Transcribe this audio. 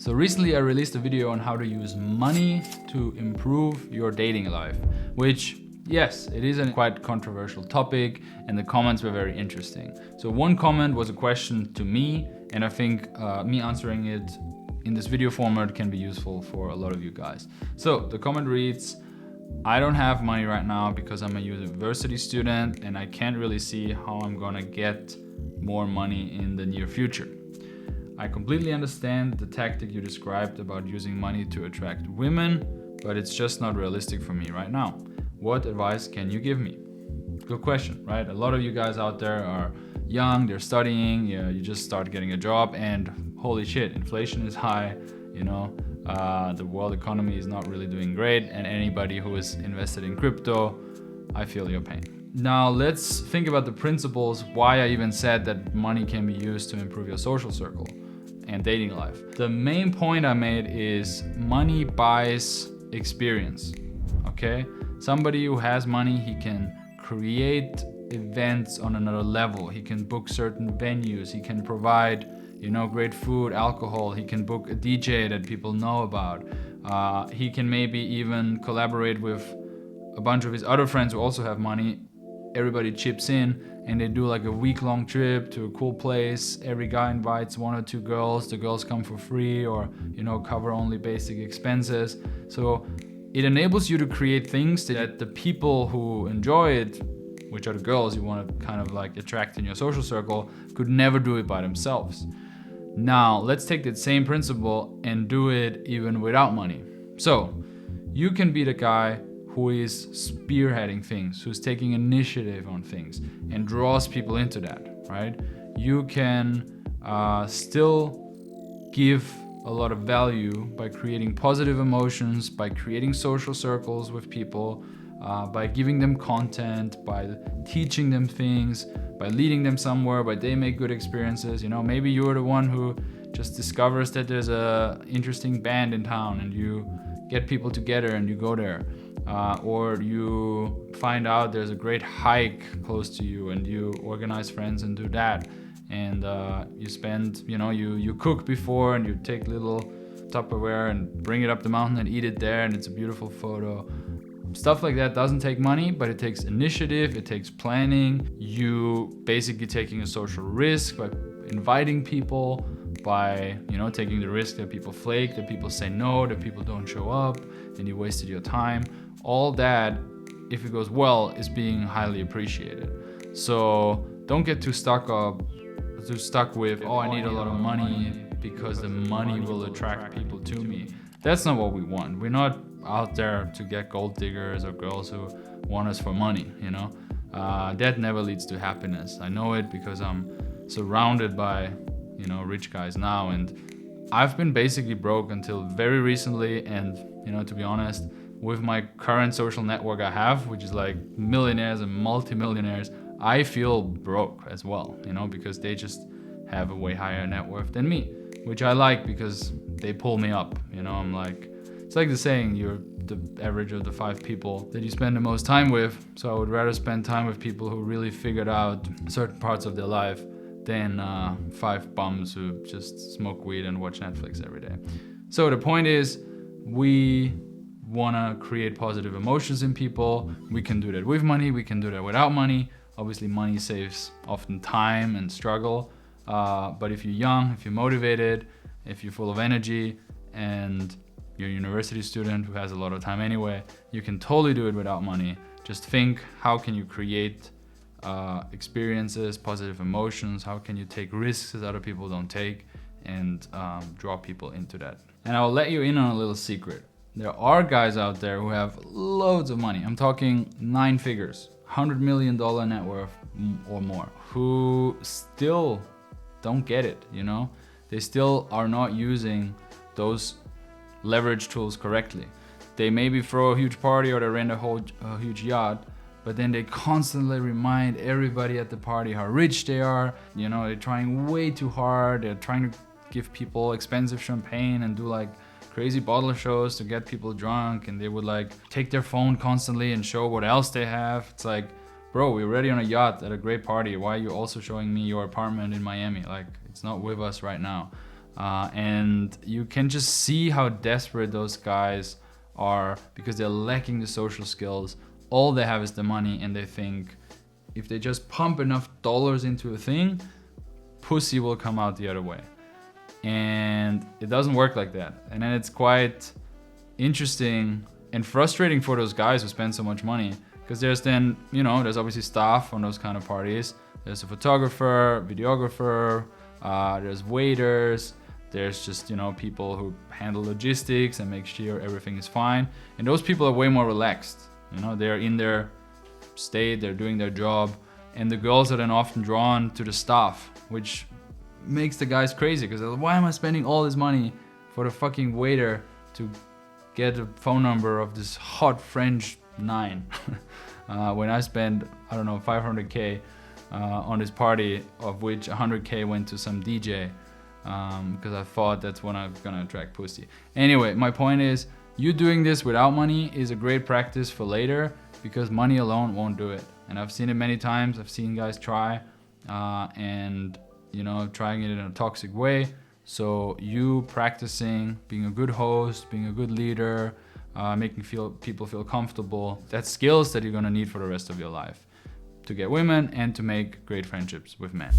So recently I released a video on how to use money to improve your dating life, which, yes, it is a quite controversial topic and the comments were very interesting. So one comment was a question to me, and I think me answering it in this video format can be useful for a lot of you guys. So the comment reads, I don't have money right now because I'm a university student and I can't really see how I'm gonna get more money in the near future. I completely understand the tactic you described about using money to attract women, but it's just not realistic for me right now. What advice can you give me? Good question, right? A lot of you guys out there are young, they're studying, you just start getting a job, and holy shit, inflation is high, the world economy is not really doing great, and anybody who is invested in crypto, I feel your pain. Now let's think about the principles why I even said that money can be used to improve your social circle and dating life. The main point I made is money buys experience, okay? Somebody who has money, he can create events on another level. He can book certain venues. He can provide, great food, alcohol. He can book a DJ that people know about. He can maybe even collaborate with a bunch of his other friends who also have money. Everybody chips in and they do like a week-long trip to a cool place. Every guy invites 1 or 2 girls. The girls come for free or, cover only basic expenses. So it enables you to create things that the people who enjoy it, which are the girls you want to kind of like attract in your social circle, could never do it by themselves. Now, let's take that same principle and do it even without money. So, you can be the guy who is spearheading things, who's taking initiative on things and draws people into that, right? You can still give a lot of value by creating positive emotions, by creating social circles with people, by giving them content, by teaching them things, by leading them somewhere, by they make good experiences. Maybe you're the one who just discovers that there's a interesting band in town and you get people together and you go there. Or you find out there's a great hike close to you and you organize friends and do that. And you spend, you cook before and you take little Tupperware and bring it up the mountain and eat it there and it's a beautiful photo. Stuff like that doesn't take money, but it takes initiative, it takes planning. You basically taking a social risk by inviting people, by taking the risk that people flake, that people say no, that people don't show up, and you wasted your time. All that, if it goes well, is being highly appreciated. So don't get too stuck with, I need a lot of money because the money will attract people to me. That's not what we want. We're not out there to get gold diggers or girls who want us for money, That never leads to happiness. I know it because I'm surrounded by, rich guys now, and I've been basically broke until very recently, and, to be honest, with my current social network I have, which is like millionaires and multimillionaires, I feel broke as well, because they just have a way higher net worth than me, which I like because they pull me up, I'm like, it's like the saying, you're the average of the 5 people that you spend the most time with. So I would rather spend time with people who really figured out certain parts of their life than 5 bums who just smoke weed and watch Netflix every day. So the point is, we want to create positive emotions in people. We can do that with money, we can do that without money. Obviously money saves often time and struggle, but if you're young, if you're motivated, if you're full of energy, and you're a university student who has a lot of time anyway, you can totally do it without money. Just think, how can you create experiences, positive emotions, how can you take risks that other people don't take, and draw people into that. And I'll let you in on a little secret. There are guys out there who have loads of money. I'm talking 9 figures, $100 million net worth or more, who still don't get it, They still are not using those leverage tools correctly. They maybe throw a huge party or they rent a huge yacht, but then they constantly remind everybody at the party how rich they are. They're trying way too hard. They're trying to give people expensive champagne and do like crazy bottle shows to get people drunk, and they would like take their phone constantly and show what else they have. It's like, bro, we're already on a yacht at a great party. Why are you also showing me your apartment in Miami? Like, it's not with us right now. And you can just see how desperate those guys are because they're lacking the social skills. All they have is the money, and they think if they just pump enough dollars into a thing, pussy will come out the other way. And it doesn't work like that. And then it's quite interesting and frustrating for those guys who spend so much money, because there's then, there's obviously staff on those kind of parties. There's a photographer, videographer, there's waiters, there's just, people who handle logistics and make sure everything is fine. And those people are way more relaxed. They're in their state, they're doing their job. And the girls are then often drawn to the staff, which makes the guys crazy, because they're like, why am I spending all this money for the fucking waiter to get a phone number of this hot French 9 when I spent, I don't know, 500k on this party, of which 100k went to some DJ, because I thought that's when I'm gonna attract pussy. Anyway, my point is, you doing this without money is a great practice for later, because money alone won't do it. And I've seen it many times. I've seen guys try and trying it in a toxic way. So you practicing being a good host, being a good leader, making people feel comfortable, that's skills that you're gonna need for the rest of your life to get women and to make great friendships with men.